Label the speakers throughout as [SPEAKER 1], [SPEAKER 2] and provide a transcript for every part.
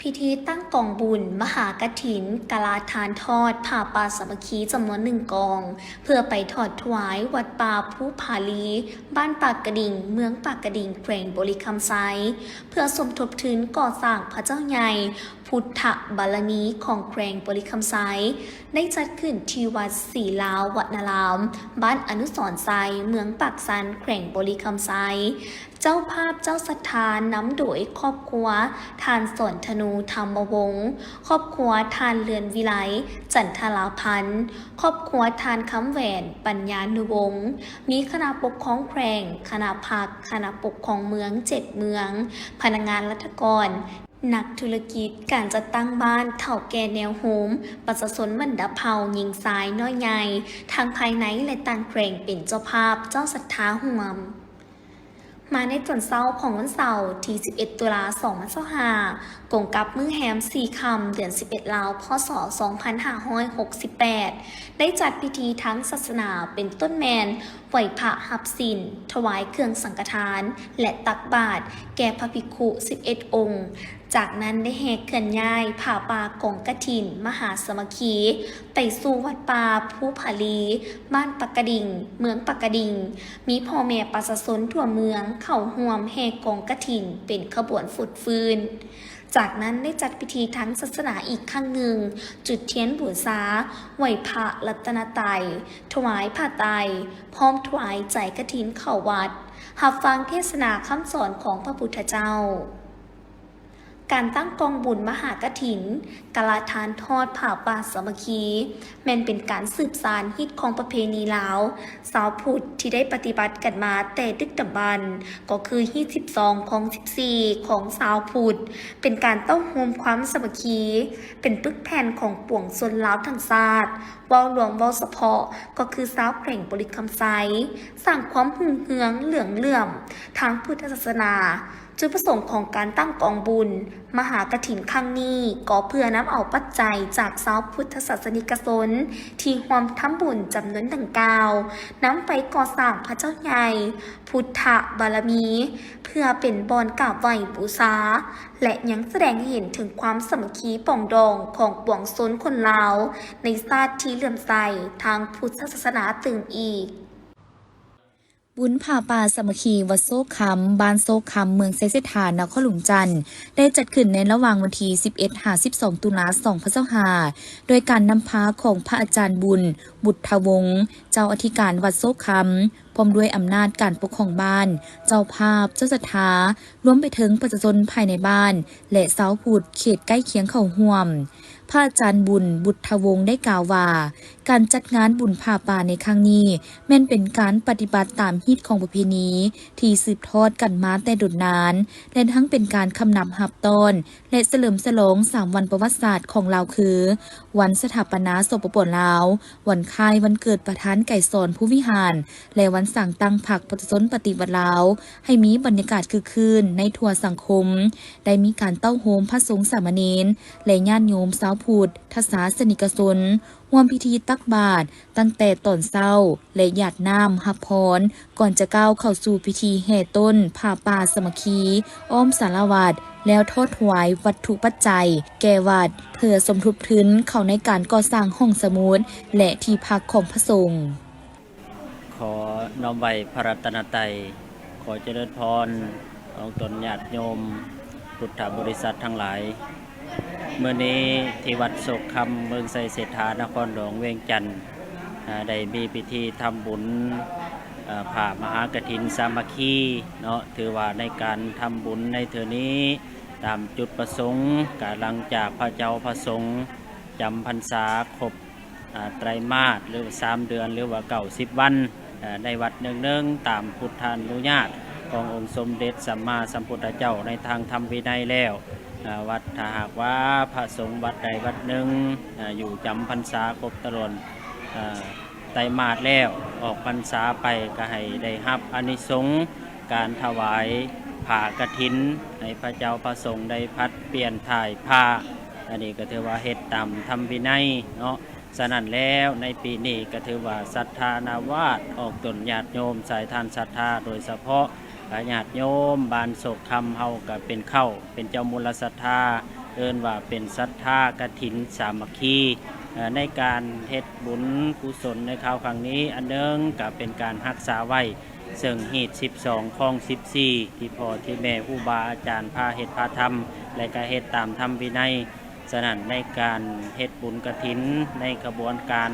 [SPEAKER 1] พิธีตั้งกองบุญมหากฐินกาลาทานทอดผ่าป่าสามัคคีจำนวน1 กอง เพื่อไปถอดถวายวัดป่าภูผาลีบ้านปากกระดิ่งเมืองปากกระดิ่งแขวงบริคำไซเพื่อสมทบทุนก่อสร้างพระเจ้าใหญ่พุทธบารมีของแขวงบริคำไซได้จัดขึ้นที่วัดศรีลาววัดนารามบ้านอนุสรณ์ไซเมืองปากสันแขวงบริคำไซเจ้าภาพเจ้าศรัทธานำโดยครอบครัวทานสนธนูธรรมวงศ์ครอบครัวทานเรือนวิไลจันทราพันธ์ครอบครัวทานคำแหวนปัญญานุวงศ์มีคณะปกครองแขวงคณะพักคณะปกครองเมือง7 เมืองพนักงานรัฐกรนักธุรกิจการจัดตั้งบ้านเถ่าแก่แนวโฮมประชาชนมันดาเผายิงซ้ายน้อยใหญ่ทางภายในและต่างแขวงเป็นเจ้าภาพเจ้าศรัทธาห่วมมาในตอนเช้าของวันเสาร์ที่11 ตุลาคม 2025กงกับมื้อแฮม4 ค่ำเดือน11 ลาว พ.ศ. 2568ได้จัดพิธีทั้งศาสนาเป็นต้นแมนไหวพระหับศีลถวายเครื่องสังฆทานและตักบาตรแก่พระภิกขุ11 องค์จากนั้นได้แห่เคลื่อนย้ายผ่าป่ากองกฐินมหาสามัคคีไปสู่วัดป่าภูผาลีบ้านปากกระดิ่งเมืองปากกระดิ่งมีพ่อแม่ประชาชนทั่วเมืองเข้าร่วมแห่กองกฐินเป็นขบวนฟุดฟืนจากนั้นได้จัดพิธีทางศาสนาอีกครั้งหนึ่งจุดเทียนบูชาไหวพระรัตนตรัยถวายผ้าไตรพร้อมถวายใจกฐินเข้าวัดรับฟังเทศนาคำสอนของพระพุทธเจ้าการตั้งกองบุญมหากฐินกาลาทานทอดผ่าป่าสามัคคีแม้นเป็นการสืบสานฮิตของประเพณีลาวสาวพุทธที่ได้ปฏิบัติกันมาแต่ดึกดำบรรพ์ก็คือฮีต12ของ14ของสาวพุทธเป็นการเต้าโฮมความสามัคคีเป็นปึกแผ่นของปวงชนลาวทั้งชาติเว้าหลวงเว้าเฉพาะก็คือสาวแขวงบริคำไซสร้างความหุ่งเหืองเหลืองเลื่อมทางพุทธศาสนาจุดประสงค์ของการตั้งกองบุญมหากฐินครั้งนี้ก็เพื่อนำเอาปัจจัยจากชาวพุทธศาสนิกชนที่ร่วมทำบุญจำนวนดังกล่าวนำไปก่อสร้างพระเจ้าใหญ่พุทธบารมีเพื่อเป็นบ่อนกราบไหว้บูชาและยังแสดงให้เห็นถึงความสามัคคีปรองดองของปวงชนคนลาวในชาติที่เลื่อมใสทางพุทธศาสนาตื่นอีก
[SPEAKER 2] บุญผ่าป่าสามัคคีวัดโซกคำบ้านโซกคำเมืองไซเสถานนครหลวงจันทร์ได้จัดขึ้นในระหว่างวันที่11-12 ตุลาคม 2025โดยการนำพาของพระอาจารย์บุญบุตรวงศ์เจ้าอธิการวัดโซกคำพร้อมด้วยอำนาจการปกครองบ้านเจ้าภาพเจ้าศรัทธารวมไปถึงประชาชนภายในบ้านและชาวพุทธเขตใกล้เคียงเข้าร่วมพระอาจารย์บุญบุตรวงศ์ได้กล่าวว่าการจัดงานบุญผ่าป่าในครั้งนี้แม้นเป็นการปฏิบัติตามฮีตของประเพณีที่สืบทอดกันมาแต่ดุจนานและทั้งเป็นการคำนับหับต้นและเฉลิมฉลอง3 วันประวัติศาสตร์ของลาวคือวันสถาปนาสปป.ลาววันคล้ายวันเกิดประธานไก่สอนผู้วิหารและวันสั่งตั้งพรรคประชาชนปฏิวัติลาวให้มีบรรยากาศคึกคืนในทั่วสังคมได้มีการเต้าโฮมพระสงฆ์สามเณรและญาติโยมชาวพุทธศาสนิกชนร่วมพิธีตักบาตรตั้งแต่ตอนเช้าและหยาดน้ำหับพรก่อนจะก้าวเข้าสู่พิธีแห่ต้นผ่าป่าสามัคคีอ้อมสารวัตรแล้วทอดถวายวัตถุปัจจัยแก่วัดเพื่อสมทบทุนเข้าในการก่อสร้างห้องสมุดและที่พักของพระสงฆ์
[SPEAKER 3] ขอน้อมไว้พระรัตนตรัยขอเจริญพรของตนญาติโยมพุทธบริษัททั้งหลายเมื่อนี้ที่วัดโศกคำเมืองไซเสถานครหลวงเวียงจันทร์ได้มีพิธีทำบุญผ่ามหากฐินสามัคคีเนาะถือว่าในการทำบุญในเทื่อนี้ตามจุดประสงค์การหลังจากพระเจ้าพระสงฆ์จำพรรษาครบไตรมาสหรือ3 เดือนหรือว่า90 วันในวัดเนืองๆตามพุทธานุญาตขององค์สมเด็จสัมมาสัมพุทธเจ้าในทางธรรมวินัยแล้ววัดถ้าหากว่าพระสงฆ์วัดใดวัดหนึ่งอยู่จำพรรษาครบตลอดไตรมาสแล้วออกพรรษาไปก็ให้ได้รับอานิสงส์การถวายผ้ากฐินให้พระเจ้าพระสงฆ์ได้พัดเปลี่ยนถ่ายผ้าอันนี้ก็ถือว่าเฮ็ดตามธรรมวินัยเนาะฉะนั้นแล้วในปีนี้ก็ถือว่าศรัทธานาวาสออกตนญาติโยมสายทานศรัทธาโดยเฉพาะญาติโยมบ้านโศกคำเฮาก็เป็นเข้าเป็นเจ้ามูลศรัทธา เ เอิ้นว่าเป็นศรัทธากฐินสามัคคีในการเฮ็ดบุญกุศลในคราวครั้งนี้อันหนึงก็เป็นการรักษาไว้ซึ่งฮีต12ข้อง14ที่พ่อที่แม่ครูบาอาจารย์พาเฮ็ดพาทำและก็เฮ็ดตามธรรมวินัยฉะนั้นในการเฮ็ดบุญกฐินในกระบวนการ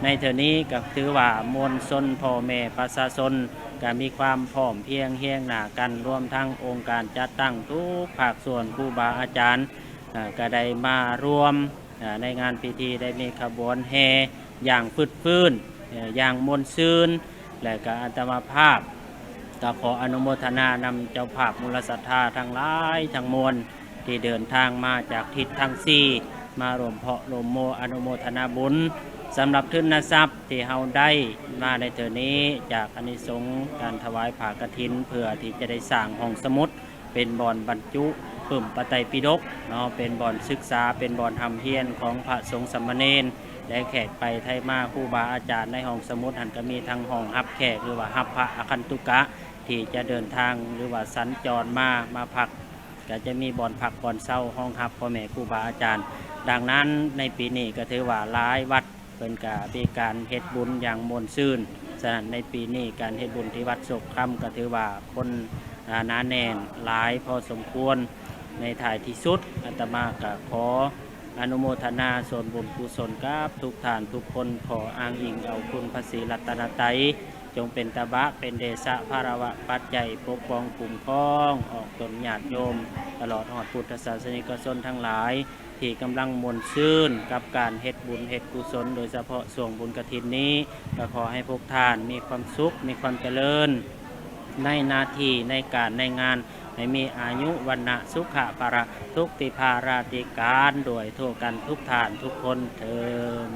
[SPEAKER 3] ในเทอนี้ก็ถือว่ามวลชนพ่อแม่ประชาชนก็มีความพร้อมเพรียงเฮียงหน้ากันรวมทั้งองค์การจัดตั้งทุกภาคส่วนครูบาอาจารย์ก็ได้มารวมในงานพิธีได้มีขบวนแห่อย่างฟึดฟื้นอย่างมวลซื่นและก็อัตมาภาพก็ขออนุโมทนานำเจ้าภาพมูลศรัทธาทั้งหลายทั้งมวลที่เดินทางมาจากทิศทั้งสี่มารวมเพาะรวมโมอนุโมทนาบุญสำหรับทุนทรัพย์ที่เฮาได้มาในเทอนี้จากอานิสงส์การถวายผ้ากฐินเพื่อที่จะได้สร้างห้องสมุดเป็นบ่อนบรรจุเพิ่มปไตยปิฎกเนาะเป็นบ่อนศึกษาเป็นบ่อนทำเพียรของพระสงฆ์สามเณรและแขกไปไทยมาครูบาอาจารย์ในห้องสมุดหันก็มีทั้งห้องฮับแขกหรือว่าฮับพระอคันตุกะที่จะเดินทางหรือว่าสัญจรมาพักก็จะมีบ่อนพักบ่อนเศร้าห้องฮับพ่อแม่ครูบาอาจารย์ดังนั้นในปีนี้ก็ถือว่าหลายวัดเป็นการเฮ็ดบุญอย่างมวลซื่นฉะนั้นในปีนี้การเฮ็ดบุญที่วัดโศกคำก็ถือว่าคนหนาแน่นหลายพอสมควรในถ่ายที่สุดอาตมาก็ขออนุโมทนาส่วนบุญกุศลกับทุกท่านทุกคนขออ้างอิงเอาคุณพระศรีรัตนตรัยจงเป็นตบะเป็นเดชะภารวะปัจจัยปกป้องคุ้มครองออกตนญาติโยมตลอดหอดพุทธศาสนิกชนทั้งหลายที่กำลังมวลซื่นกับการเฮ็ดบุญเฮ็ดกุศลโดยเฉพาะส่วงบุญกฐินนี้ก็ขอให้พวกท่านมีความสุขมีความเจริญในหน้าที่ในการในงานให้มีอายุวันนะสุขะปะระทุกติภาราติการด้วยทั่วกันทุกท่านทุกคนเถิด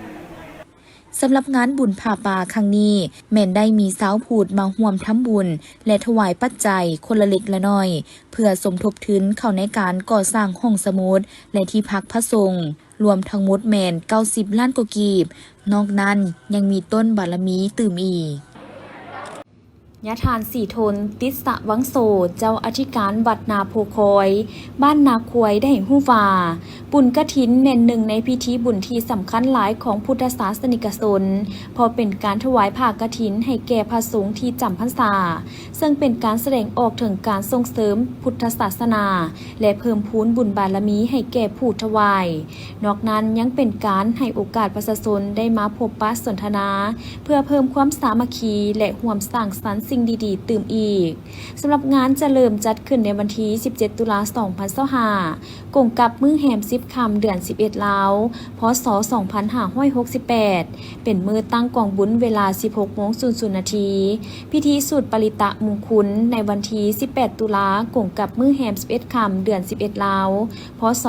[SPEAKER 2] สำหรับงานบุญผ่าป่าครั้งนี้แม่นได้มีสาวพูดมาร่วมทำบุญและถวายปัจจัยคนละเล็กละน้อยเพื่อสมทบทุนเข้าในการก่อสร้างห้องสมุดและที่พักพระสงฆ์รวมทั้งหมดแม่น90 ล้านกว่ากีบนอกนั้นยังมีต้นบารมีตื่มอีกยะทานสีทนติสะวังโสเจ้าอธิการวัดนาโพคอยบ้านนาควยได้หู้ว่าบุญกฐินเน่นหนึ่งในพิธีบุญที่สำคัญหลายของพุทธศาสนิกชนพอเป็นการถวายผ้ากฐินให้แก่พระสงฆ์ที่จำพรรษาซึ่งเป็นการแสดงออกถึงการส่งเสริมพุทธศาสนาและเพิ่มพูนบุญบารมีให้แก่ผู้ถวายนอกนั้นยังเป็นการให้โอกาสประชาชนได้มาพบปะสนทนาเพื่อเพิ่มความสามัคคีและร่วมสร้างสรรค์สิ่งดีๆตื่มอีกสำหรับงานจะเริ่มจัดขึ้นในวันที่17 ตุลาคม 2025กงกับมื้อแหม10 ค่ำเดือน 11 ลาวพ.ศ. 2568เป็นมื้อตั้งกองบุญเวลา 16:00 น.พิธีสูตรปริตะมงคลในวันที่18 ตุลากงกับมื้อแหม11 ค่ำเดือน 11 ลาวพ.ศ.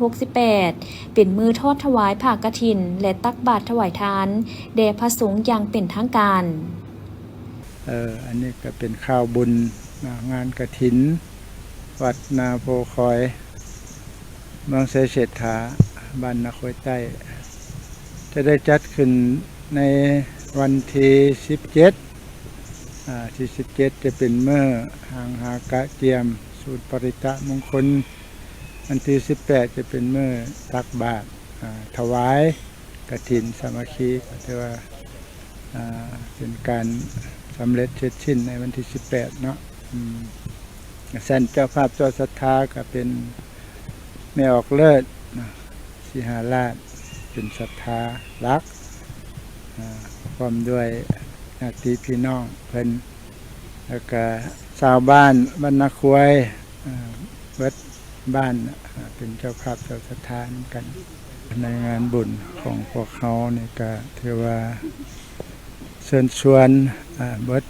[SPEAKER 2] 2568เป็นมื้อทอดถวายผ้ากฐินและตักบาตรถวายทานแด่พระสงฆ์อย่างเป็นทางการ
[SPEAKER 4] อันนี้ก็เป็นข้าวบุญงานกฐินวัดนาโพคอยเมืองไซเศรษฐาบ้านนาคอยใต้จะได้จัดขึ้นในวันที่17ที่17จะเป็นเมื่อหางหากะเจียมสูตรปริตะมงคลวันที่18จะเป็นเมื่อตักบาตรถวายกฐินสามัคคีก็ถือว่าเป็นการสำเร็จเสร็จสิ้นในวันที่18เนาะแสนเจ้าภาพเจ้าศรัทธาก็เป็นแม่ออกเลิศสิหาราชเป็นศรัทธารักพร้อมด้วยญาติพี่น้องเพิ่นแล้วก็ชาวบ้านบ้านนาควยเบิดบ้านเป็นเจ้าภาพเจ้าศรัทธาเหมือนกันในงานบุญของพวกเขานี่ก็ถือว่าเชิญชวนเบิด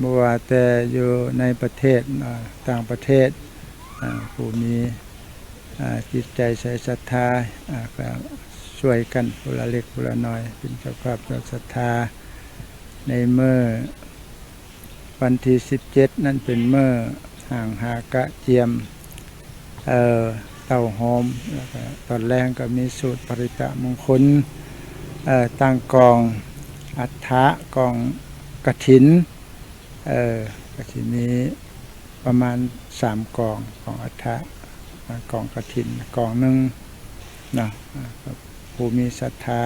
[SPEAKER 4] บ่ว่าแต่อยู่ในประเทศต่างประเทศผู้มีจิตใจใส่ศรัทธาก็ช่วยกันผู้ละเล็กผู้ละน้อยเป็นเจ้าภาพเจ้าศรัทธาในเมื่อวันที่17นั่นเป็นเมื่อห่างหากะเจียมเต้าหอมแล้วก็ตอนแรกก็มีสูตรปริตะมงคลตั้งกองอัฐะกองกฐินก็สิมีประมาณ3กองของอัฐะ กองกฐินกองหนึ่งนะผู้มีศรัทธา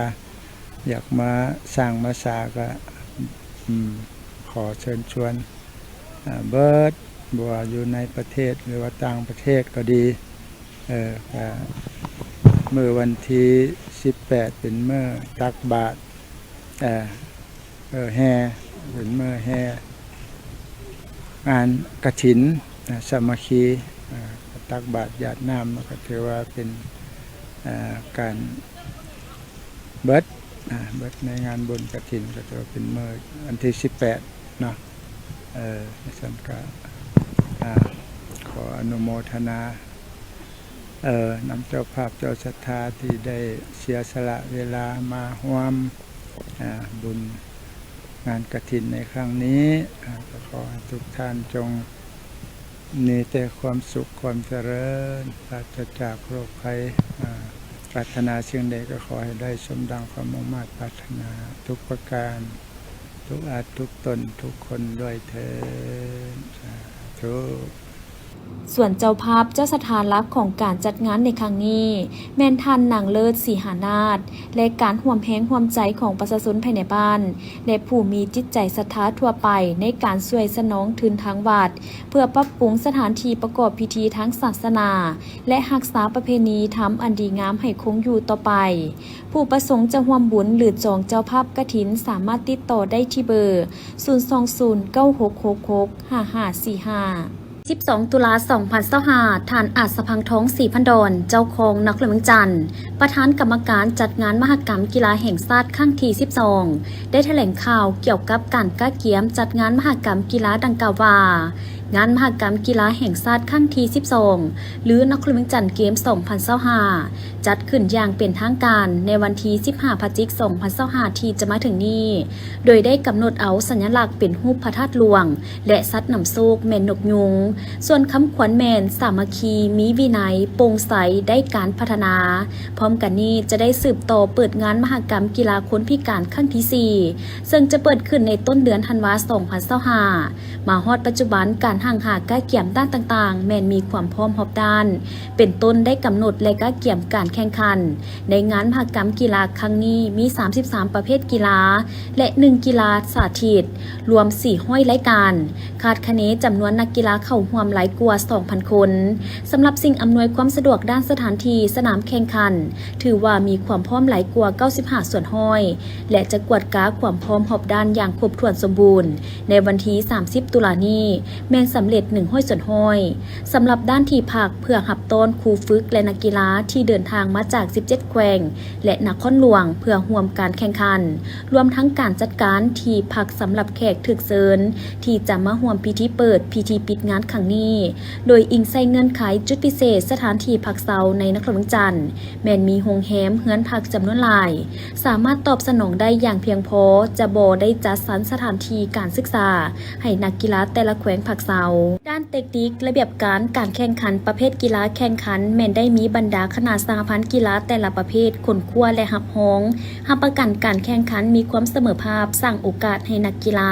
[SPEAKER 4] อยากมาสร้างมาสาก็ขอเชิญชวนเบิดบัวอยู่ในประเทศหรือว่าต่างประเทศก็ดีเมื่อวันที่18เป็นเมื่อตักบาตรแห่เป็นเมื่อแห่งานกฐินสามัคคีตักบาตรญาติน้ำก็ถือว่าเป็นการเบิดในงานบุญกฐินก็ถือว่าเป็นเมื่อวันที่18เนาะฉันก็ขออนุโมทนานำเจ้าภาพเจ้าศรัทธาที่ได้เสียสละเวลามาร่วมบุญงานกฐินในครั้งนี้ก็ขอให้ทุกท่านจงมีแต่ความสุขความเจริญปราศจากโรคภัยปรารถนาสิ่งใดก็ขอให้ได้สมดังความมุ่งมั่นปรารถนาทุกประการทุกอาจทุกตนทุกคนด้วยเถิดสาธุ
[SPEAKER 2] ส่วนเจ้าภาพเจ้าสถานลับของการจัดงานในครั้งนี้แม่นทันนางเลิศสีหานาถและการห่วมแพงห่วมใจของประชาชนภายในบ้านและผู้มีจิตใจศรัทธาทั่วไปในการช่วยสนองทุนทางวัดเพื่อปรับปรุงสถานที่ประกอบพิธีทางศาสนาและรักษาประเพณีธรรมอันดีงามให้คงอยู่ต่อไปผู้ประสงค์จะร่วมบุญหรือจองเจ้าภาพกฐินสามารถติดต่อได้ที่เบอร์ 02096665545 12 ตุลา 2025 ท่านอาจสะพังท้องศรีพันดอนเจ้าของนครหลวงจันทร์ประธานกรรมการจัดงานมหกรรมกีฬาแห่งชาติครั้งที่ 12 ได้แถลงข่าวเกี่ยวกับการก้าเกียมจัดงานมหกรรมกีฬาดังกล่าวว่างานมหกรรมกีฬาแห่งชาติครั้งที่ 12 หรือนครหลวงจันทร์เกม 2025 จัดขึ้นอย่างเป็นทางการในวันที่ 15 พฤศจิกายน 2025 ที่จะมาถึงนี้โดยได้กำหนดเอาสัญลักษณ์เป็นรูปพระธาตุหลวงและสัตว์นำโชคแม่นนกยุงส่วนคำขวัญแมนสามัคคีมีวินัยโปร่งใสได้การพัฒนาพร้อมกันนี้จะได้สืบต่อเปิดงานมหกรรมกีฬาคนพิการครั้งที่ 4 ซึ่งจะเปิดขึ้นในต้นเดือนธันวาคม 2025 มาฮอดปัจจุบันการห่างหาก้าเกี่ยมด้านต่างๆแมนมีความพร้อมรอบด้านเป็นต้นได้กำหนดและก้าเกี่ยมการแข่งขันในงานมหกรรมกีฬาครั้งนี้มี 33 ประเภทกีฬาและ1กีฬาสาธิตรวม4รายการคาดคะเนจำนวนนักกีฬาเข้าร่วมหลายกว่า 2,000 คนสำหรับสิ่งอำนวยความสะดวกด้านสถานที่สนามแข่งขันถือว่ามีความพร้อมหลายกว่า95ส่วนห้อยและจะกวดกาความพร้อมรอบด้านอย่างครบถ้วนสมบูรณ์ในวันที่ 30 ตุลาคมนี้แม่นสำเร็จ100ส่วนห้อยสำหรับด้านที่พักเพื่อหับต้อนครูฝึกและนักกีฬาที่เดินทางมาจาก17แขวงและนครหลวงเพื่อร่วมการแข่งขันรวมทั้งการจัดการที่พักสำหรับแขกถึกเชิญที่จะมาร่วมพิธีเปิดพิธีปิดงานครั้งนี้โดยอิงใส่เงื่อนไขจุดพิเศษสถานที่พักเซาในนครหลวงจันทร์แม้นมีโรงแรมเฮือนพักจำนวนหลายสามารถตอบสนองได้อย่างเพียงพอจะบ่ได้จัดสรรสถานที่การศึกษาให้นักกีฬาแต่ละแขวงพักเซาด้านเทคนิคระเบียบการแข่งขันประเภทกีฬาแข่งขันแม้นได้มีบรรดาคณะสหพันธ์กีฬาแต่ละประเภทขนคว้าและหับฮ้องรับประกันการแข่งขันมีความเสมอภาพสร้างโอกาสให้นักกีฬา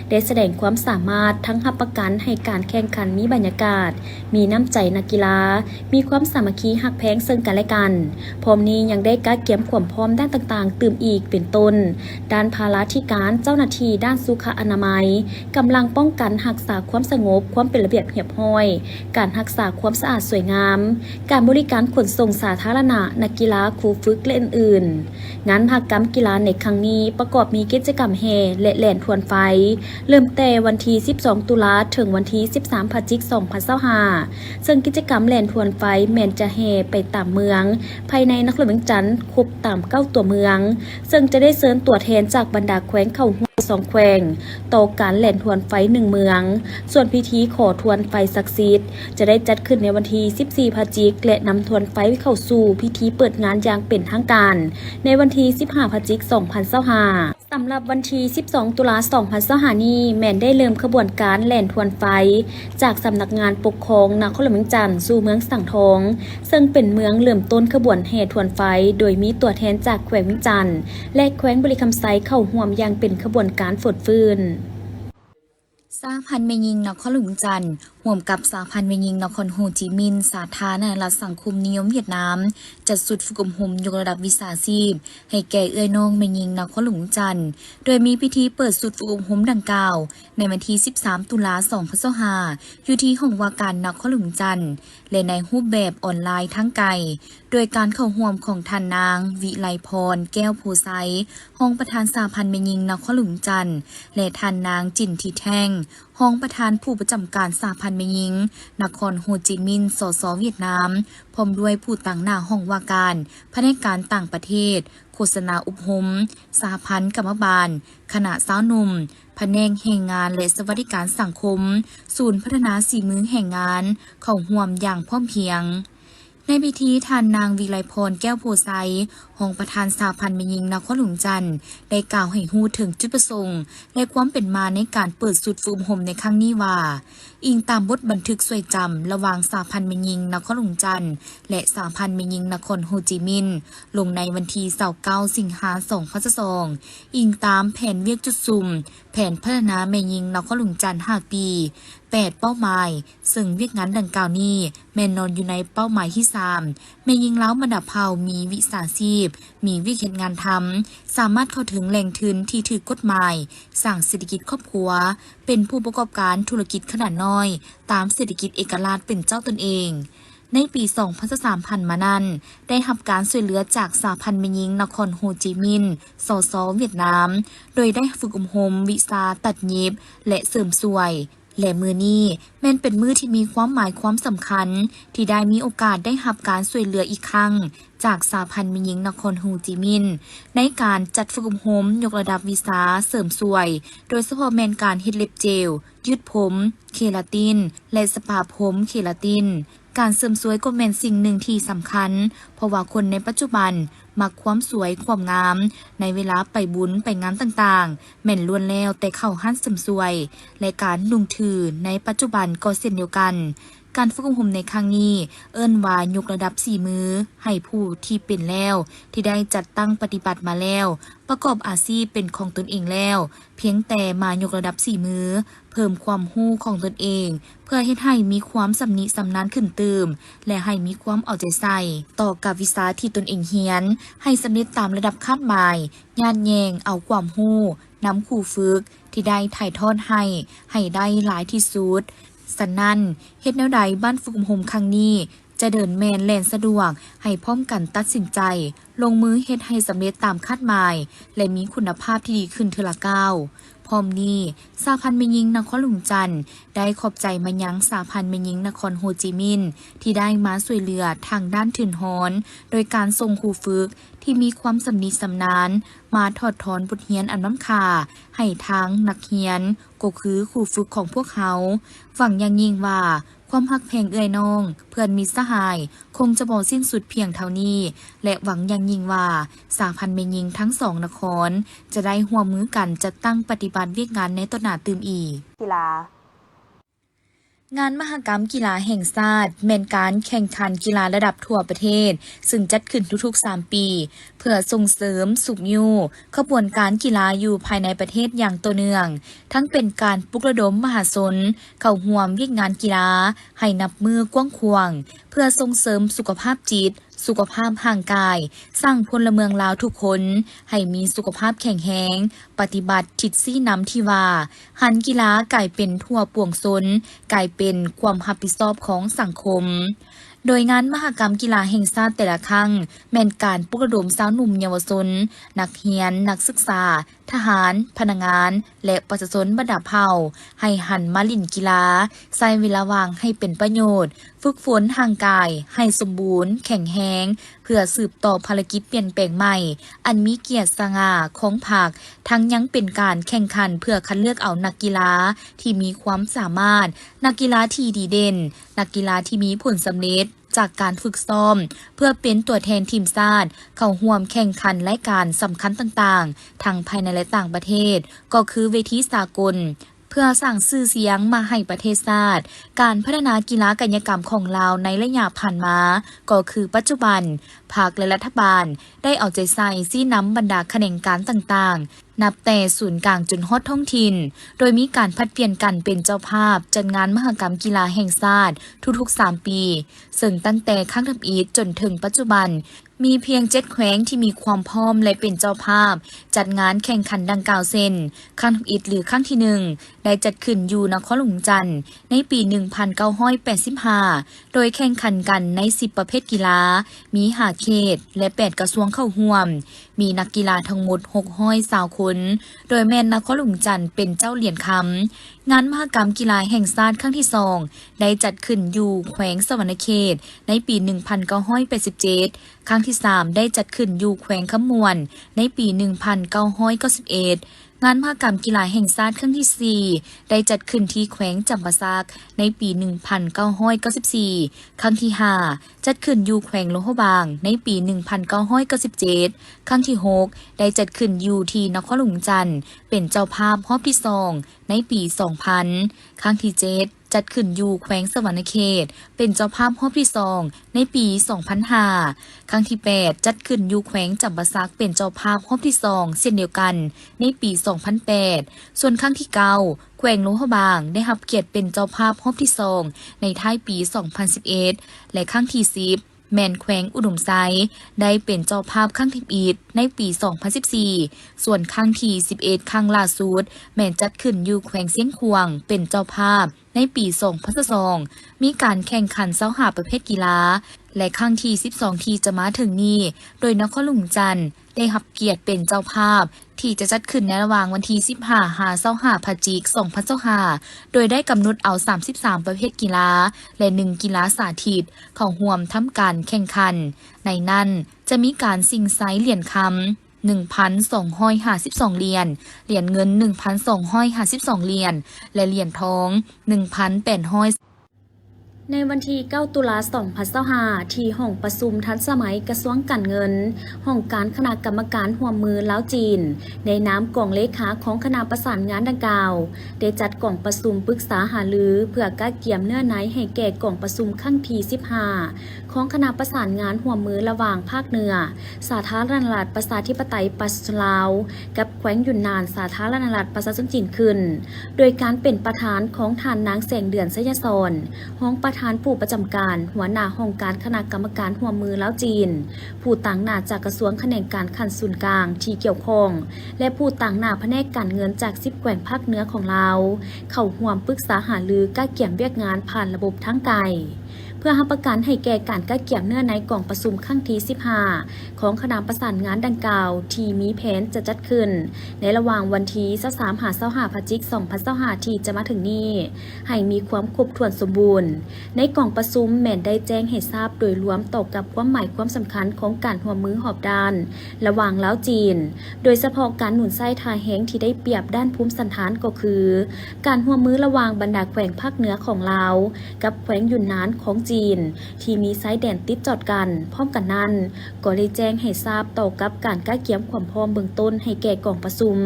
[SPEAKER 2] ได้แสดงความสามารถทั้งรับประกันให้การแข่งขันมีบรรยากาศมีน้ำใจนักกีฬามีความสามัคคีหักแพงซึ่งกันและกันพร้อมนี้ยังได้การเก็บความพร้อมด้านต่างๆตื่มอีกเป็นต้นด้านภาราธิการเจ้าหน้าที่ด้านสุขอนามัยกำลังป้องกันรักษาความสงบความเป็นระเบียบเรียบร้อยการรักษาความสะอาดสวยงามการบริการขนส่งสาธารณะนักกีฬาครูฝึกและอื่นๆงานมหกรรมกีฬาในครั้งนี้ประกอบมีกิจกรรมแห่และแล่นทวนไฟเริ่มแต่วันที่ 12 ตุลาถึงวันที่ 13 พฤศจิกายน 2025 ซึ่งกิจกรรมแล่นทวนไฟแม่นจะแห่ไปตามเมืองภายในนครหลวงจันทร์ครบตาม9ตัวเมืองซึ่งจะได้เชิญตัวแทนจากบรรดาแขวงเข้าร่วม2แขวงต่อการแล่นทวนไฟ1เมืองส่วนพิธีขอทวนไฟศักดิ์สิทธิ์จะได้จัดขึ้นในวันที่ 14 พฤศจิกายนและนำทวนไฟเข้าสู่พิธีเปิดงานอย่างเป็นทางการในวันที่ 15 พฤศจิกายน 2025 สำหรับวันที่ 12 ตุลาคม 2025 นี้แม่นได้เริ่มขบวนการแล่นทวนไฟจากสำนักงานปกครองนครหลวงจันทร์สู่เมืองสังทองซึ่งเป็นเมืองเริ่มต้นขบวนแห่ทวนไฟโดยมีตัวแทนจากแขวงวิจันทร์และแขวงบริคำไซเข้าร่วมอย่างเป็นขบวนการฝดฟื้น สหพันธ์แม่หญิงนครหลวงจันทน์ร่วมกับสหพันธ์แม่หญิงนครโฮจิมินห์สาธารณรัฐสังคมนิยมเวียดนามจัดสุดฝึกอบรมยกระดับวิชาชีพให้แก่เอื้อยน้องแม่หญิงนครหลวงจันทน์โดยมีพิธีเปิดสุดฝึกอบรมดังกล่าวในวันที่ 13 ตุลาคม 2025อยู่ที่ห้องว่าการนครหลวงจันทน์และในรูปแบบออนไลน์ทั้งไกลโดยการเข้าร่วมของท่านนางวิไลพรแก้วโพไซรองประธานสหพันธ์แม่หญิงนครหลวงจันทน์และท่านนางจินทิแท่งรองประธานผู้ประจำการสหพันธ์แม่หญิงนครโฮจิมินห์สสเวียดนามพร้อมด้วยผู้ต่างหน้าห้องว่าการแผนกการต่างประเทศโฆษณาอบรมสหพันธ์กรรมบาลคณะสาวหนุ่มแผนกแห่งงานและสวัสดิการสังคมศูนย์พัฒนาสีมือแห่งงานเข้าร่วมอย่างพร้อมเพรียงในพิธีท่านนางวิไลพรแก้วโพไซรองประธานสหพันธ์แม่หญิงนครหลวงจันทน์ได้กล่าวให้ฮู้ถึงจุดประสงค์และความเป็นมาในการเปิดสุดฝึกอบรมในครั้งนี้ว่าอิงตามบทบันทึกสวยจำระหว่างสหพันธ์แม่หญิงนครหลวงจันทน์และสหพันธ์แม่หญิงนครโฮจิมินห์ลงในวันที่29 สิงหาคม 2022อิงตามแผนเวียกจุดซุ่มแผนพัฒนาแม่หญิงนครหลวงจันทน์5 ปี8 เป้าหมายซึ่งเวียกงานดังกล่าวนี้แม่นนอนอยู่ในเป้าหมายที่3แม่หญิงเล้าบรรดาเผ่ามีวิชาชีพมีวิธีงานทำสามารถเข้าถึงแหล่งทุนที่ถูกกฎหมายสร้างเศรษฐกิจครอบครัวเป็นผู้ประกอบการธุรกิจขนาดน้อยตามเศรษฐกิจเอกราชเป็นเจ้าตนเองในปี2003มานั้นได้รับการช่วยเหลือจากสหพันธ์แม่หญิงนครโฮจิมินห์สสเวียดนามโดยได้ฝึกอบรมวิชาตัดเย็บและเสริมสวยและมือนี้แม่นเป็นมือที่มีความหมายความสำคัญที่ได้มีโอกาสได้รับการช่วยเหลืออีกครั้งจากสหพันธ์แม่หญิงนครโฮจิมินห์ในการจัดฝึกอบรมยกระดับวิชาเสริมสวยโดยเฉพาะแม่นการเฮ็ดเล็บเจลยืดผมเคราตินและสปาผมเคราตินการเสริมสวยก็แม่นสิ่งหนึ่งที่สำคัญเพราะว่าคนในปัจจุบันมักความสวยความงามในเวลาไปบุญไปงานต่างๆแม่นล้วนแล้วแต่เข้าห้านเสริมสวยและการนุ่งถือในปัจจุบันก็เช่นเดียวกันการฝึกอบรมในครั้งนี้เอิ้นว่ายกระดับ4มือให้ผู้ที่เป็นแล้วที่ได้จัดตั้งปฏิบัติมาแล้วประกอบอาชีพเป็นของตนเองแล้วเพียงแต่มายกระดับ4มือเพิ่มความรู้ของตนเองเพื่อเฮ็ดให้มีความสำนิสำนานขึ้นเติมและให้มีความเอาใจใส่ต่อกับวิชาที่ตนเองเรียนให้สำเร็จตามระดับคาดหมายญาติแยงเอาความรู้นำครูฝึกที่ได้ถ่ายทอดให้ได้หลายที่สุดฉะนั้นเฮ็ดแนวใดบ้านฝึกอบรมครั้งนี้จะเดินแม่นแล่นสะดวกให้พร้อมกันตัดสินใจลงมือเฮ็ดให้สำเร็จตามคาดหมายและมีคุณภาพที่ดีขึ้นเทื่อละก้าวพร้อมนี้สหพันธ์แม่หญิงนครหลวงจันทน์ได้ขอบใจมายังสหพันธ์แม่หญิงนครโฮจิมินห์ที่ได้มาช่วยเหลือทางด้านถิ่นฮ้อนโดยการส่งครูฝึกที่มีความสำนิสำนานมาถอดถอนบทเรียนอันล้ำค่าให้ทางนักเรียนก็คือครูฝึกของพวกเขาหวังอย่างยิ่งว่าความฮักแพงเอื้อยน้องเพื่อนมิตรสหายคงจะบ่สิ้นสุดเพียงเท่านี้และหวังอย่างยิ่งว่าสหพันธ์แม่หญิงทั้ง2นครจะได้ร่วมมือกันจัดตั้งปฏิบัติเวียกงานในต้นหน้าตื่มอีก
[SPEAKER 5] กีฬาง
[SPEAKER 2] านมหกรรมกีฬาแห่งชาติแม่นการแข่งขันกีฬาระดับทั่วประเทศซึ่งจัดขึ้นทุกๆ3 ปีเพื่อส่งเสริมสุขยูขบวนการกีฬาอยู่ภายในประเทศอย่างต่อเนื่องทั้งเป็นการปลุกระดมมหาชนเข้าร่วมเวียกงานกีฬาให้นับมือกว้างขวางเพื่อส่งเสริมสุขภาพจิตสุขภาพร่างกายสร้างพลเมืองลาวทุกคนให้มีสุขภาพแข็งแรงปฏิบัติทิศซี่นำที่ว่าหันกีฬากลายเป็นทั่วปวงชนกลายเป็นความรับผิดชอบของสังคมโดยงานมหกรรมกีฬาแห่งชาติแต่ละครั้งแม่นการปลุกระดมสาวหนุ่มเยาวชนนักเรียนนักศึกษาทหารพนักงานและประชาชนบรรดาเผ่าให้หันมาเล่นกีฬาใช้เวลาว่างให้เป็นประโยชน์ฝึกฝนทางกายให้สมบูรณ์แข็งแรงเพื่อสืบต่อภารกิจเปลี่ยนแปลงใหม่อันมีเกียรติสง่าของภาคทั้งยังเป็นการแข่งขันเพื่อคัดเลือกเอานักกีฬาที่มีความสามารถนักกีฬาที่ดีเด่นนักกีฬาที่มีผลสำเร็จจากการฝึกซ้อมเพื่อเป็นตัวแทนทีมชาติเข้าร่วมแข่งขันรายการสำคัญต่างๆทั้งภายในและต่างประเทศก็คือเวทีสากลเพื่อสร้างชื่อเสียงมาให้ประเทศชาติการพัฒนากีฬากายกรรมของลาวในระยะผ่านมาก็คือปัจจุบันภาคและรัฐบาลได้เอาใจใส่ซี้นำบรรดาแขนงการต่างๆ นับแต่ศูนย์กลางจนฮอดท้องถิ่นโดยมีการพัดเปลี่ยนกันเป็นเจ้าภาพจัดงานมหกรรมกีฬาแห่งชาติทุกๆ3ปีซึ่งตั้งแต่ครั้งทำอิฐจนถึงปัจจุบันมีเพียง7แขวงที่มีความพร้อมและเป็นเจ้าภาพจัดงานแข่งขันดังกล่าวเช่นครั้งทำอิฐหรือครั้งที่1ได้จัดขึ้นอยู่นครหลวงจันทน์ในปี 1985 โดยแข่งขันกันใน10ประเภทกีฬามี5เขตและ8กระทรวงเข้าร่วมมีนักกีฬาทั้งหมด620คนโดยแม่นนครหลวงจันทน์เป็นเจ้าเหรียญคำงานมหกรรมกีฬาแห่งชาติครั้งที่2ได้จัดขึ้นอยู่แขวงสวรรณเขตในปี 1987 ครั้งที่3ได้จัดขึ้นอยู่แขวงขมวนในปี 1991 งานมหกรรมกีฬาแห่งชาติครั้งที่4ได้จัดขึ้นที่แขวงจำปาสักในปี 1994 ครั้งที่5จัดขึ้นอยู่แขวงหลวงพระบางในปี 1997 ครั้งที่6ได้จัดขึ้นอยู่ที่นครหลวงจันทน์เป็นเจ้าภาพรอบที่2ในปี 2000 ครั้งที่7จัดขึ้นอยู่แขวงสวรรณเขตเป็นเจ้าภาพรอบที่2ในปี 2005 ครั้งที่8จัดขึ้นอยู่แขวงจำปาสักเป็นเจ้าภาพรอบที่2เช่นเดียวกันในปี 2008 ส่วนครั้งที่9แขวงหลวงพระบางได้รับเกียรติเป็นเจ้าภาพรอบที่2ในท้ายปี 2011 และครั้งที่10แมนแขวงอุดมไซได้เป็นเจ้าภาพครั้งที่11ในปี 2014 ส่วนครั้งที่11ครั้งล่าสุดแมนจัดขึ้นอยู่แขวงเสียงขวางเป็นเจ้าภาพในปี 2022 มีการแข่งขัน25ประเภทกีฬาและครั้งที่12ที่จะมาถึงนี้โดยนครหลวงจันทน์ได้รับเกียรติเป็นเจ้าภาพที่จะจัดขึ้นในระหว่างวันที่15-25 พฤศจิกายน 2025 โดยได้กำหนดเอา33ประเภทกีฬาและ1กีฬาสาธิตเข้าร่วมทำการแข่งขันในนั้นจะมีการชิงไซส์เหรียญคำ1,252 เหรียญเหรียญเงิน 1,252 เหรียญและเหรียญทอง 1,800
[SPEAKER 1] ในวันที่ 9 ตุลาคม 2025 ที่ห้องประชุมทันสมัยกระทรวงการเงินห้องการคณะกรรมการร่วมมือลาวจีนในนามกองเลขาของคณะประสานงานดังกล่าวได้จัดกล่องประชุมปรึกษาหารือเพื่อก้าเกี่ยมเนื้อในให้แก่กล่องประชุมครั้งที่ 15 ของคณะประสานงานร่วมมือระหว่างภาคเหนือสาธารณรัฐประชาธิปไตยประชาชนลาวกับแขวงยุนนานสาธารณรัฐประชาชนจีนขึ้นโดยการเป็นประธานของท่านนางแสงเดือนไสยศรห้องประธานผู้ประจำการหัวหน้าห้องการคณะกรรมการร่วมมือลาวจีนผู้ต่างหน้าจากกระทรวงแขนงการขั้นศูนย์กลางที่เกี่ยวข้องและผู้ต่างหน้าแผนกการเงินจาก10แขวงภาคเหนือของลาวเข้าร่วมปรึกษาหารือก้าเกี่ยมเวียกงานผ่านระบบทางไกลเพื่อให้ประกันให้แก่การก้าเกี่ยมเนื้อในกล่องประชุมครั้งที่ 15 ของคณะประสานงานดังกล่าวที่มีแผนจะจัดขึ้นในระหว่างวันที่23-25 พฤศจิกายน 2025 ที่จะมาถึงนี้ให้มีความครบถ้วนสมบูรณ์ในกล่องประชุมแม่นได้แจ้งให้ทราบโดยรวมต่อกับความหมายความสำคัญของการร่วมมือหอบด้านระหว่างลาวจีนโดยเฉพาะการหนุนไส้ทาแห้งที่ได้เปรียบด้านภูมิสันฐานก็คือการร่วมมือระหว่างบรรดาแขวงภาคเหนือของลาวกับแขวงยุนนานของจีนที่มีไซด์แดนติดจอดกันพร้อมกันนั้นก็ได้แจ้งให้ทราบต่อกับการก้าเกี่ยมความพร้อมเบื้องต้นให้แก่กล่องประชุม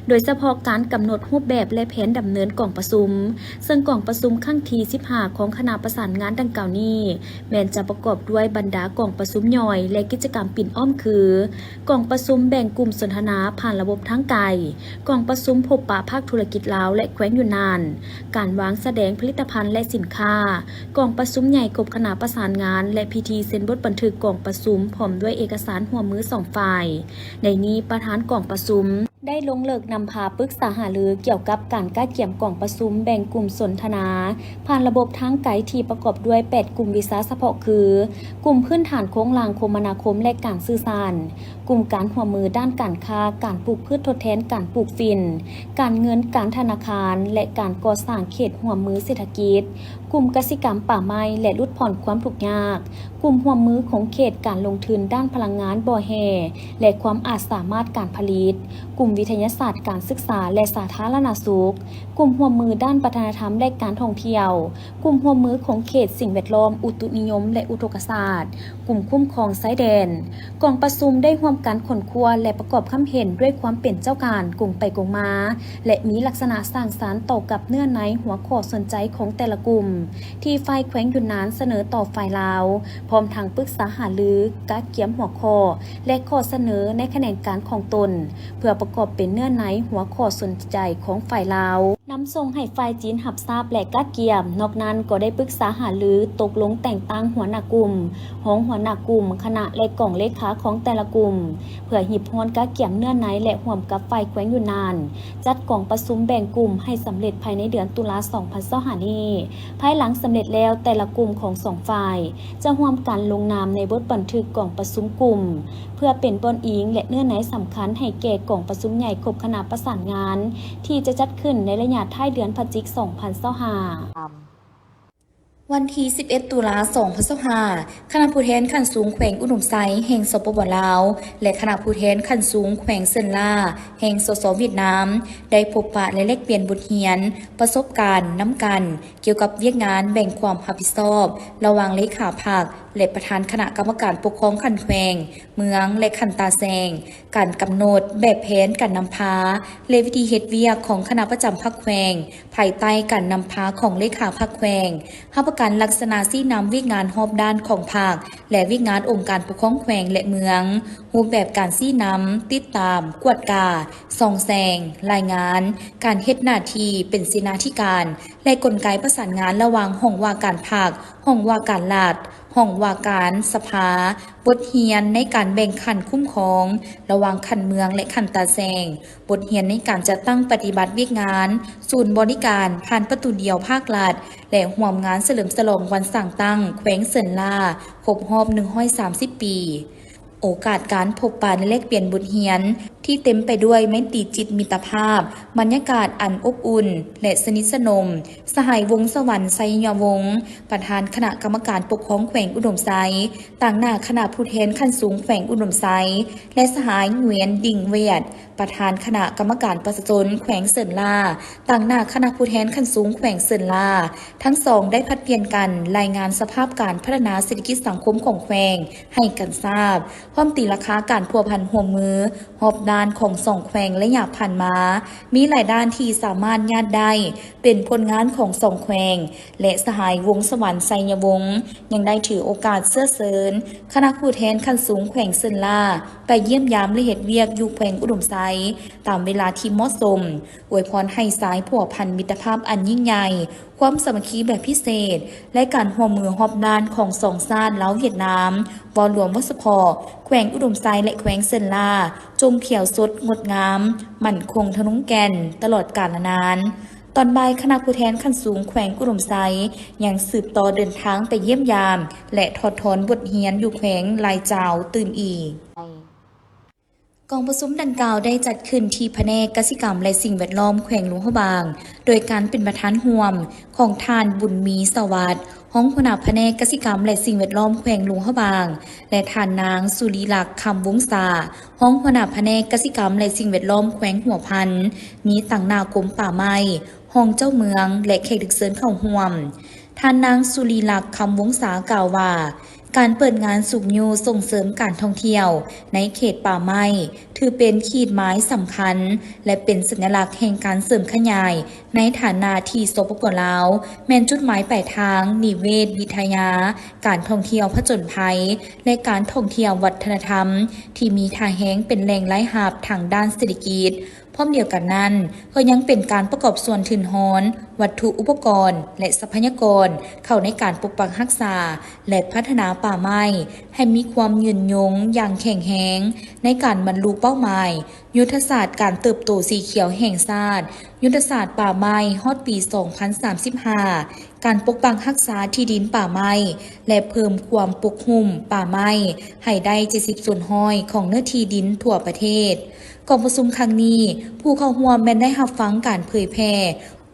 [SPEAKER 1] โดยเฉพาะการกำหนดรูปแบบและแผนดำเนินกล่องประชุมซึ่งกล่องประชุมครั้งที่ 15 ของคณะประสานงานดังกล่าวนี้แม้นจะประกอบด้วยบรรดากล่องประชุมย่อยและกิจกรรมปิ่นอ้อมคือกล่องประชุมแบ่งกลุ่มสนทนาผ่านระบบทางไกลกล่องประชุมพบปะภาคธุรกิจลาวและแขวงยุนนานการวางแสดงผลิตภัณฑ์และสินค้ากล่องประชุมใหญ่กบคณะประสานงานและพิธีเซ็นบทบันทึกกล่องประชุมพร้อมด้วยเอกสารหัวมือ2ฝ่ายในนี้ประธานกล่องประชุมได้ลงเลิกนำพาปรึกษาหารือเกี่ยวกับการก้าเกี่ยมกล่องประชุมแบ่งกลุ่มสนทนาผ่านระบบทางไกลที่ประกอบด้วย8กลุ่มวิสาเฉพาะคือกลุ่มพื้นฐานโครงหลังคมนาคมและการสื่อสารกลุ่มการหัวมือด้านการค้าการปลูกพืชทดแทนการปลูกฝิ่นการเงินการธนาคารและการก่อสร้างเขตหัวมือเศรษฐกิจกลุ่มกสิกรรมป่าไม้และลดผ่อนความทุกข์ยากกลุ่มหัวมือของเขตการลงทุนด้านพลังงานบ่อแห่และความอาจสามารถการผลิตกลุ่มวิทยาศาสตร์การศึกษาและสาธารณสุขกลุ่มหัวมือด้านวัฒนธรรมและการท่องเที่ยวกลุ่มหัวมือของเขตสิ่งแวดล้อมอุตุนิยมและอุทกศาสตร์กลุ่มคุ้มครองชายแดนกองประชุมได้ร่วมกันขนครัวและประกอบคำเห็นด้วยความเป็นเจ้าการกลุ่มไปกลุ่มมาและมีลักษณะสร้างสรรค์ต่อกับเนื้อในหัวข้อสนใจของแต่ละกลุ่ม
[SPEAKER 2] ที่ฝ่ายแขวงยุนนานเสนอต่อฝ่ายลาวพร้อมทางปรึกษาหารือการเกี่ยมหัวข้อและข้อเสนอในแขนงการของตนเพื่อประกอบเป็นเนื้อในหัวข้อสนใจของฝ่ายลาวนำส่งให้ฝ่ายจีนรับทราบและกาเกี่ยมนอกนั้นก็ได้ปรึกษาหารือตกลงแต่งตั้งหัวหน้ากลุ่มของหัวหน้ากลุ่มคณะและกองเลขาของแต่ละกลุ่มเพื่อหิบฮอนกาเกี่ยมเนื้อในและร่วมกับฝ่ายแขวงยุนนานจัดกองประชุมแบ่งกลุ่มให้สำเร็จภายในเดือนตุลาคม 2025 นี้ภายหลังสำเร็จแล้วแต่ละกลุ่มของสองฝ่ายจะร่วมกันลงนามในบทบันทึกกองประชุมกลุ่มเพื่อเป็นต้นอิงและเนื้อในสำคัญให้แก่กองประชุมใหญ่ครบคณะประสานงานที่จะจัดขึ้นในระยะท้ายเดือนพฤศจิกายน 2025 วันที่ 11 ตุลาคม 2025 คณะผู้แทนขั้นสูงแขวงอุดมไซแห่งสปป.ลาวและคณะผู้แทนขั้นสูงแขวงเซินล่าแห่งสส.เวียดนามได้พบปะและแลกเปลี่ยนบทเรียนประสบการณ์น้ำกันเกี่ยวกับเวียกงานแบ่งความรับผิดชอบระหว่างเลขาภาคและประธานคณะกรรมการปกครองขั้นแขวงเมืองและขั้นตาแซงการกำหนดแบบแผนการนำพาและวิธีเฮ็ดเวียกของคณะประจำภาคแขวงภายใต้การนำพาของเลขาภาคแขวงรับประกันลักษณะซี่นำวิงานรอบด้านของภาคและวิงานองค์การปกครองแขวงและเมืองรูปแบบการซี่นำติดตามกวดกาส่องแสงรายงานการเฮ็ดหน้าที่เป็นเสนาธิการและกลไกประสานงานระหว่างห้องว่าการภาคห้องว่าการรัฐห้องว่าการสภาบทเรียนในการแบ่งขันคุ้มครองระหว่างขันเมืองและขันตาแซงบทเรียนในการจัดตั้งปฏิบัติเวียกงานศูนย์บริการผ่านประตูเดียวภาครัฐและร่วมงานเฉลิมฉลองวันสร้างตั้งแขวงเซินล่าครบรอบ130 ปีโอกาสการพบปะและแลกเปลี่ยนบทเรียนที่เต็มไปด้วยไมตรีจิตมิตรภาพบรรยากาศอันอบอุ่นและสนิทสนมสหายวงศ์สวรรค์ไซยวงศ์ประธานคณะกรรมการปกครองแขวงอุดมไซต่างหน้าคณะผู้แทนขั้นสูงแขวงอุดมไซและสหายเหวียนดิ่งเวียดประธานคณะกรรมการประชาชนแขวงเซินล่าต่างหน้าคณะผู้แทนขั้นสูงแขวงเซินล่าทั้งสองได้พัดเปลี่ยนกันรายงานสภาพการพัฒนาเศรษฐกิจสังคมของแขวงให้กันทราบพร้อมตีราคาการพัวพันหัวมือหอบด้านของสองแขวงและหยาบผ่านมามีหลายด้านที่สามารถญาติได้เป็นผลงานของสองแขวงและสหายวงศ์สวรรค์ไซยวงศ์ยังได้ถือโอกาสเสื้อเสริญคณะผู้แทนขั้นสูงแขวงเซินล่าไปเยี่ยมยามและเฮ็ดเวียกอยู่แขวงอุดมไซตามเวลาที่เหมาะสมอวยพรให้สายผัวพันมิตรภาพอันยิ่งใหญ่ความสามัคคีแบบพิเศษและการร่วมมือรอบด้านของสองชาติลาวเวียดนามวอลหลวงวสพแขวงอุดมไซและแขวงเซินล่าจงเขียวสดงดงามมั่นคงทะนุแก่นตลอดกาลนานตอนบ่ายคณะผู้แทนขั้นสูงแขวงอุดมไซยังสืบต่อเดินทางไปเยี่ยมยามและถอดถอนบทเรียนอยู่แขวงลายเจ้าตื่นอีกกองประชุมดังกล่าวได้จัดขึ้นที่แผนกกสิกรรมและสิ่งแวดล้อมแขวงหลวงพระบางโดยการเป็นประธานร่วมของท่านบุญมีสวัสดิ์ห้องหัวหน้าแผนกกสิกรรมและสิ่งแวดล้อมแขวงหลวงพระบางและท่านนางสุริลักษณ์คำวงศาห้องหัวหน้าแผนกกสิกรรมและสิ่งแวดล้อมแขวงหัวพันมีต่างหน้ากรมป่าไม้ห้องเจ้าเมืองและแขกดึกเซินเข้าร่วมท่านนางสุริลักษณ์คำวงศากล่าวว่าการเปิดงานสุกยูส่งเสริมการท่องเที่ยวในเขตป่าไม้ถือเป็นขีดหมายสำคัญและเป็นสัญลักษณ์แห่งการเสริมขยายในฐานะที่สปป.ลาวแม่นจุดหมายปลายทางนิเวศวิทยาการท่องเที่ยวผจญภัยและการท่องเที่ยววัฒนธรรมที่มีท่าแห้งเป็นแหล่งไร้หาบทางด้านเศรษฐกิจพร้อมเดียวกันนั้นก็ยังเป็นการประกอบส่วนถิ่นฮ้อนวัตถุอุปกรณ์และทรัพยากรเข้าในการปกปักรักษาและพัฒนาป่าไม้ให้มีความยืนยงอย่างแข็งแรงในการบรรลุเป้าหมายยุทธศาสตร์การเติบโตสีเขียวแห่งชาติยุทธศาสตร์ป่าไม้ฮอดปี 2035 การปกปักรักษาที่ดินป่าไม้และเพิ่มความปกหุ้มป่าไม้ให้ได้ 70 ส่วนห้อยของเนื้อที่ดินทั่วประเทศกองประชุมครั้งนี้ผู้เข้าร่วมแม้นได้รับฟังการเผยแพร่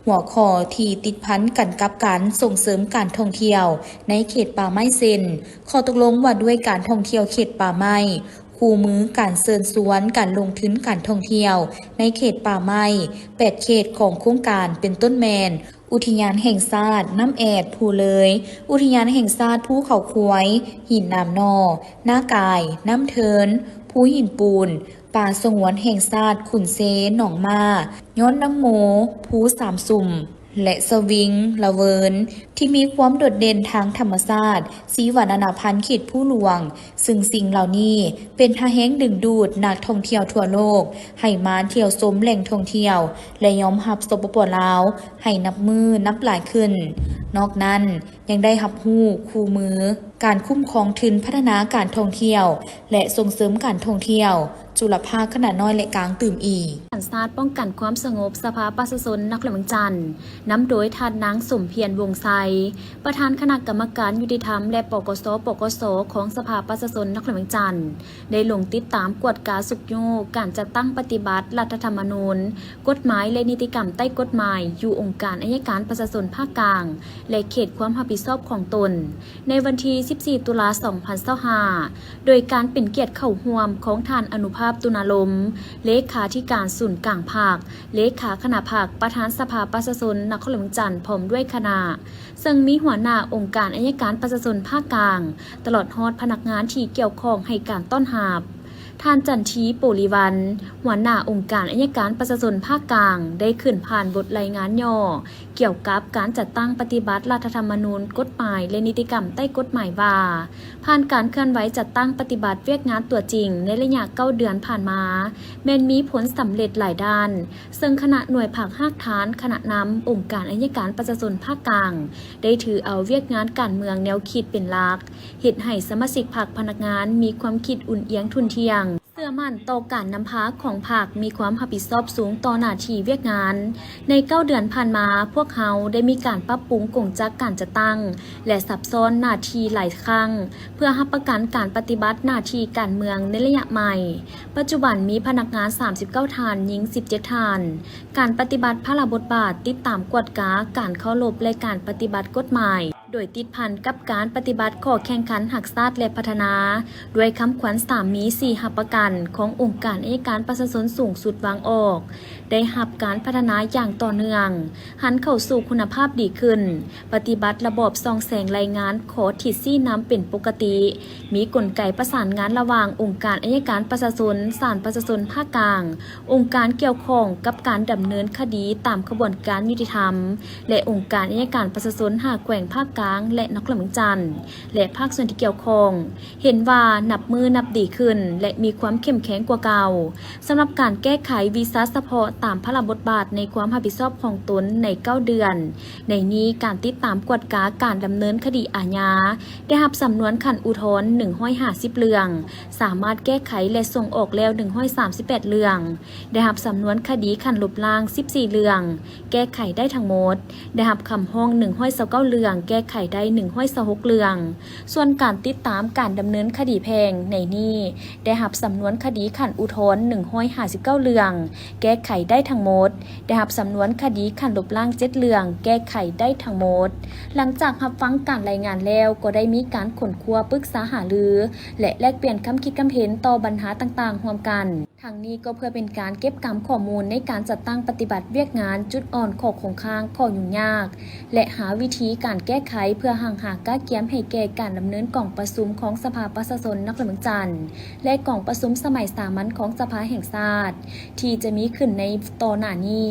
[SPEAKER 2] หัวข้อที่ติดพันกันกับการส่งเสริมการท่องเที่ยวในเขตป่าไม้เซนข้อตกลงว่าด้วยการท่องเที่ยวเขตป่าไม้คู่มือการเชิญชวนการลงทุนการท่องเที่ยวในเขตป่าไม้8เขตของโครงการเป็นต้นแมนอุทยานแห่งชาติน้ำแอดภูเลยอุทยานแห่งชาติภูเขาควายหินน้ำนอหน้ากายน้ำเทินภูหินปูนป่าสงวนแห่งชาติขุนเซหนองมาย้อนน้ำโมภูสามสุ่ม และสวิงละเวิร์นที่มีความโดดเด่นทางธรรมชาติสีวรรณพันธุ์เขตผู้หลวง ซึ่งสิ่งเหล่านี้เป็นท่าแห้งดึงดูดนักท่องเที่ยวทั่วโลก ให้มาเที่ยวชมแหล่งท่องเที่ยว และยอมรับสปปลาว ให้นับมือนับหลายขึ้น นอกนั้นยังได้รับรู้คู่มือ การคุ้มครองทุนพัฒนาการท่องเที่ยว และส่งเสริมการท่องเที่ยว จุลภาคขนาดน้อยและกลางตื่มอีก
[SPEAKER 1] การศาสตร์ป้องกันความสงบสภาประชาชนนครหลวงจันทร์นำโดยทานนางสมเพียรวงไซประธานคณะกรรมการยุติธรรมและปกสของสภาประชาชนนครหลวงจันทร์ได้ลงติดตามกวดกาสุกโยการจัดตั้งปฏิบัติรัฐธรรมนูญกฎหมายและนิติกรรมใต้กฎหมายอยู่องค์การอัยการประชาชนภาคกลางและเขตความรับผิดชอบของตนในวันที่ 14 ตุลาคม 2025โดยการเป็นเกียรติเข้าร่วมของท่านอนุภาพตุนาลมเลขาธิการศูนย์กลางภาคเลขาคณะภาคประธานสภาประชาชนนครหลวงจันทร์พร้อมด้วยคณะซึ่งมีหัวหน้าองค์การอัยการประชาชนภาคกลางตลอดฮอดพนักงานที่เกี่ยวข้องให้การต้อนรับท่านจันทีโปลิวันหัวหน้าองค์การอัยการประชาชนภาคกลางได้ขึ้นผ่านบทรายงานย่อเกี่ยวกับการจัดตั้งปฏิบัติรัฐธรรมนูญกฎหมายและนิติกรรมใต้กฎหมายว่าผ่านการเคลื่อนไหวจัดตั้งปฏิบัติเวียกงานตัวจริงในระยะ9 เดือนผ่านมาแม้นมีผลสำเร็จหลายด้านซึ่งคณะหน่วยภาคภาคฐานคณะนำองค์การอัยการประชาชนภาคกลางได้ถือเอาเวียกงานการเมืองแนวคิดเป็นหลักเฮ็ดให้สมาชิกพรรคพนักงานมีความคิดอุ่นเอียงทุนเทียงเชื่อมั่นต่อการนำพาของภาคมีความรับผิดชอบสูงต่อหน้าที่เวียกงานใน9 เดือนผ่านมาพวกเขาได้มีการปรับปรุงกงจักการจัดตั้งและซับซ้อนหน้าที่หลายครั้งเพื่อรับประกันการปฏิบัติหน้าที่การเมืองในระยะใหม่ปัจจุบันมีพนักงาน39ท่านหญิง17ท่านการปฏิบัติพระบทบาทติดตามกวดกาการเคารพและการปฏิบัติกฎหมายโดยติดพันกับการปฏิบัติข้อแข่งขันหักษาและพัฒนาด้วยคำขวัญ3 มี 4 หับประกันขององค์การอัยการประชาชนสูงสุดวางออกได้หับการพัฒนาอย่างต่อเนื่องหันเข้าสู่คุณภาพดีขึ้นปฏิบัติระบบส่องแสงรายงานขอทิศซี่น้ำเป็นปกติมีกลไกประสานงานระหว่างองค์การอัยการประชาชนศาลประชาชนภาคกลางองค์การเกี่ยวข้องกับการดำเนินคดีตามกระบวนการยุติธรรมและองค์การอัยการประชาชนหาแกว่งภาคกลางและนครหลวงจันทร์และภาคส่วนที่เกี่ยวข้องเห็นว่านับมือนับดีขึ้นและมีความเข้มแข็งกว่าเก่าสำหรับการแก้ไขวีซ่าเฉพาะตามพระบทบาทในความรับผิดชอบของตนใน9 เดือนในนี้การติดตามกวดกาการดำเนินคดีอาญาได้รับสำนวนขันอุทธรณ์150เรื่องสามารถแก้ไขและส่งออกแล้ว138เรื่องได้รับสำนวนคดีขันลบล้าง14เรื่องแก้ไขได้ทั้งหมดได้รับคำห้อง129เรื่องแก้ไขได้126เรื่องส่วนการติดตามการดำเนินคดีแพ่งในนี้ได้รับสำนวนคดีขันอุทธรณ์159เรื่องแก้ไขได้ทั้งหมดได้รับสำนวนคดีขันลบล้าง7เรื่องแก้ไขได้ทั้งหมดหลังจากรับฟังการรายงานแล้วก็ได้มีการขนครัวปรึกษาหารือและแลกเปลี่ยนคำคิดคำเห็นต่อปัญหาต่างๆร่วมกันทั้งนี้ก็เพื่อเป็นการเก็บกำข้อมูลในการจัดตั้งปฏิบัติเวียกงานจุดอ่อนข้อคงค้างข้อยุ่งยากและหาวิธีการแก้ไขเพื่อห่างหาก้าเกียมให้แก่การดำเนินกล่องประชุมของสภาประชาชนนครหลวงจันทร์และกล่องประชุมสมัยสามัญของสภาแห่งชาติที่จะมีขึ้นในต่อหน้านี้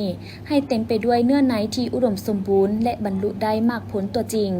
[SPEAKER 1] ให้เต็มไปด้วยเนื้อในที่อุดมสมบูรณ์และบรรลุได้มากผลตัวจริง